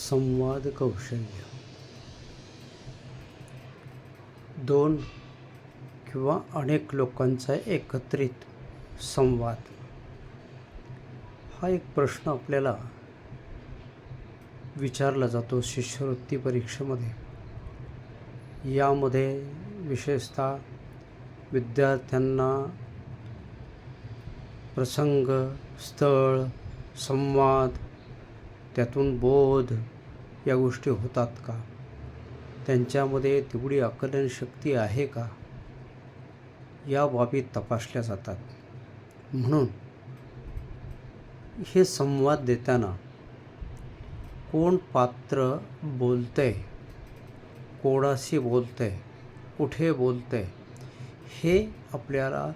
संवाद कौशल्य. दोन किंवा अनेक लोकांचा एकत्रित संवाद हा एक प्रश्न आपल्याला विचारला जातो शिष्यवृत्ती परीक्षेमध्ये. यामध्ये विशेषतः विद्यार्थ्यांना प्रसंग, स्थळ, संवाद, त्यातून बोध या गोष्टी होतात का, त्यांच्यामध्ये तेवढी आकलन शक्ती आहे का, या बाबी तपासल्या जातात. म्हणून हे संवाद देताना कोण पात्र बोलतंय, कोणाशी बोलतंय, कुठे बोलतंय, हे आपल्याला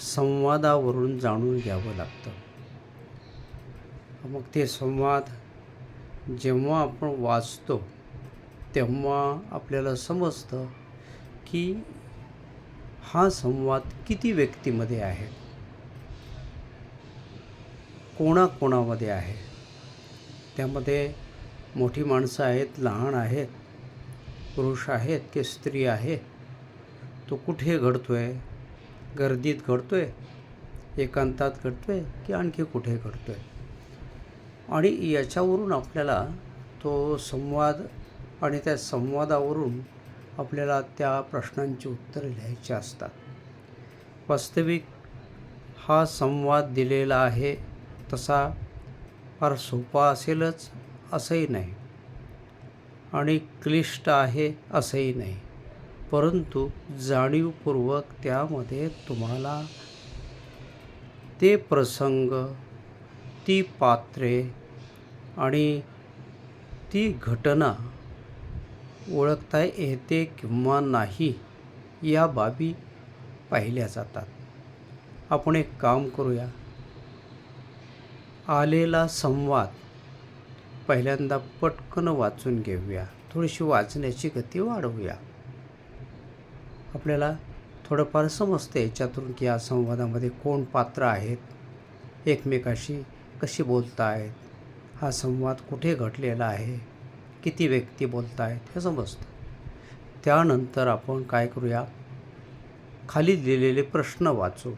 संवादावरून जाणून घ्यावं लागतं. मग ते संवाद जेव्हा आपण वाचतो तेव्हा आपल्याला समजतं की हा संवाद किती व्यक्तीमध्ये आहे, कोणाकोणामध्ये आहे. त्यामध्ये मोठी माणसं आहेत, लहान आहेत, पुरुष आहेत की स्त्री आहे, तो कुठे घडतो आहे, गर्दीत घडतो आहे, एकांतात घडतो आहे की आणखी कुठे घडतो आहे. आणि याच्यावरून आपल्याला तो संवाद आणि त्या संवादावरून आपल्याला त्या प्रश्नांची उत्तरं लिहायची असतात. वास्तविक हा संवाद दिलेला आहे तसा फार सोपा असेलच असंही नाही आणि क्लिष्ट आहे असंही नाही, परंतु जाणीवपूर्वक त्यामध्ये तुम्हाला ते प्रसंग, ती पात्रे आणि ती घटना ओळखता येते किंवा नाही या बाबी पाहिल्या जातात. आपण एक काम करूया, आलेला संवाद पहिल्यांदा पटकन वाचून घेऊया, थोडीशी वाचण्याची गती वाढवूया. आपल्याला थोडंफार समजतं याच्यातून की या संवादामध्ये कोण पात्र आहेत, एकमेकाशी कशी बोलत आहेत, हा संवाद कुठे घडलेला आहे, किती व्यक्ती बोलत आहेत हे समजतं. त्यानंतर आपण काय करूया, खाली दिलेले प्रश्न वाचू.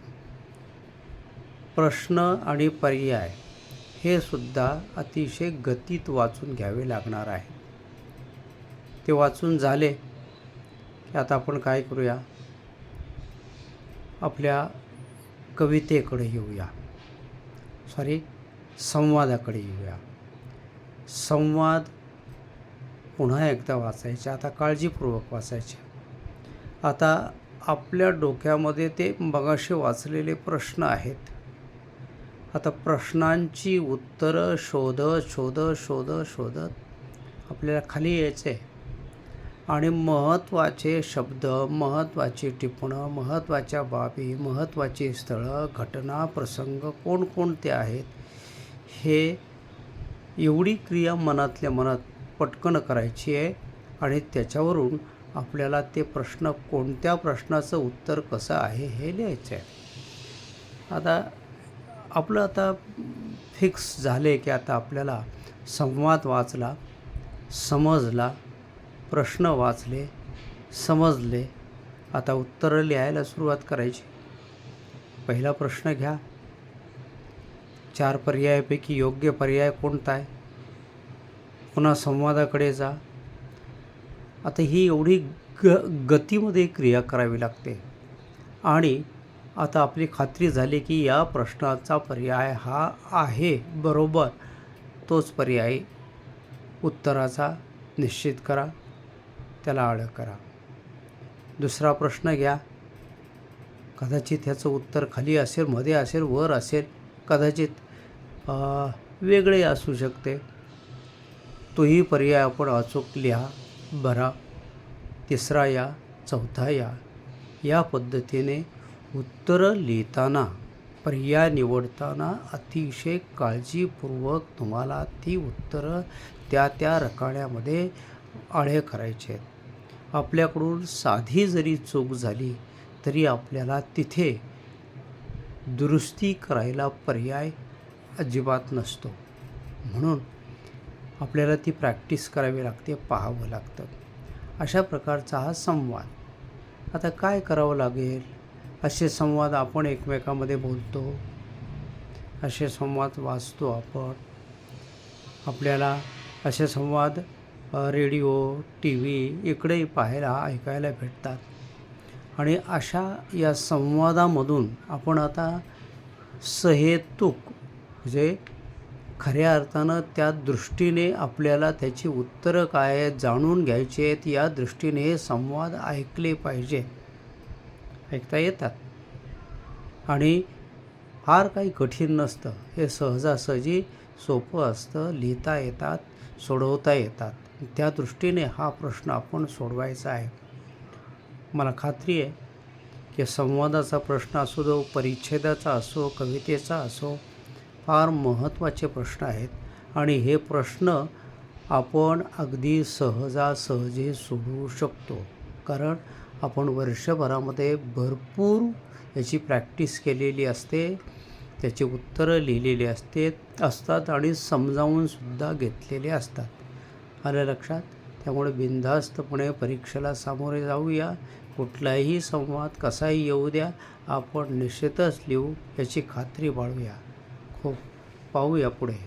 प्रश्न आणि पर्याय हे सुद्धा अतिशय गतीत वाचून घ्यावे लागणार आहे. ते वाचून झाले की आता आपण काय करूया, आपल्या कवितेकडे येऊया, संवादाकडे येऊया. संवाद पुन्हा एकदा वाचायचे, आता काळजीपूर्वक वाचायचे. आता आपल्या डोक्यामध्ये ते मगाशी वाचलेले प्रश्न आहेत. आता प्रश्नांची उत्तरं शोधत आपल्याला खाली यायचे आणि महत्त्वाचे शब्द, महत्त्वाची टिपणं, महत्त्वाच्या बाबी, महत्त्वाची स्थळं, घटना, प्रसंग कोणकोणते आहेत, हे एवढी क्रिया मनातल्या मनात पटकन करायची आहे आणि त्याच्यावरून आपल्याला ते प्रश्न, कोणत्या प्रश्नाचं उत्तर कसं आहे हे लिहायचं आहे. आता आपलं फिक्स झाले की आता आपल्याला संवाद वाचला, समजला, प्रश्न वाचले, समजले, आता उत्तरं लिहायला सुरुवात करायची. पहिला प्रश्न घ्या, 4 पर्यायापैकी योग्य पर्याय कोणता आहे, पुन्हा संवादाकडे जा. आता ही एवढी गतीमध्ये क्रिया करावी लागते आणि आता आपली खात्री झाली की या प्रश्नाचा पर्याय हा आहे बरोबर, तोच पर्याय उत्तराचा निश्चित करा, त्याला आळं करा. दुसरा प्रश्न घ्या, कदाचित ह्याचं उत्तर खाली असेल, मध्ये असेल, वर असेल, कदाचित वेगळे असू शकते, तोही पर्याय आपण अचूक लिहा, भरा. तिसरा या, चौथा या पद्धतीने उत्तरं लिहिताना, पर्याय निवडताना अतिशय काळजीपूर्वक तुम्हाला ती उत्तरं त्या रकान्यामध्ये आळे करायचे आहेत. आपल्याकडून साधी जरी चूक झाली तरी आपल्याला तिथे दुरुस्ती करायला पर्याय अजिबात नसतो. म्हणून आपल्याला ती प्रॅक्टिस करावी लागते, पाहावं लागतं. अशा प्रकारचा हा संवाद. आता काय करावं लागेल? असे संवाद आपण एकमेकांमध्ये बोलतो, असे संवाद वाचतो आपण. आपल्याला असे संवाद रेडिओ, टी व्ही इकडेही पाहायला, ऐकायला भेटतात. आणि अशा या संवादामधून आपण आता सहेतुक म्हणजे खऱ्या अर्थानं त्या दृष्टीने आपल्याला त्याची उत्तरं काय आहेत जाणून घ्यायची आहेत, या दृष्टीने हे संवाद ऐकले पाहिजे. ऐकता येतात आणि फार काही कठीण नसतं. हे सहजासहजी सोपं असतं, लिहिता येतात, सोडवता येतात. त्या दृष्टीने हा प्रश्न आपण सोडवायचा आहे. मला खात्री आहे की संवादाचा प्रश्न असो, जो परिच्छेदाचा असो, कवितेचा असो, फार महत्त्वाचे प्रश्न आहेत आणि हे प्रश्न आपण अगदी सहजासहजी सोडवू शकतो. कारण आपण वर्षभरामध्ये भरपूर याची प्रॅक्टिस केलेली असते, त्याची उत्तरं लिहिलेली असतात आणि समजावूनसुद्धा घेतलेले असतात. आलं लक्षात? त्यामुळे बिनधास्तपणे परीक्षेला सामोरे जाऊया. कुठलाही संवाद कसाही येऊ द्या, आपण निश्चितच लिहू याची खात्री बाळगूया. खूप पाहूया पुढे.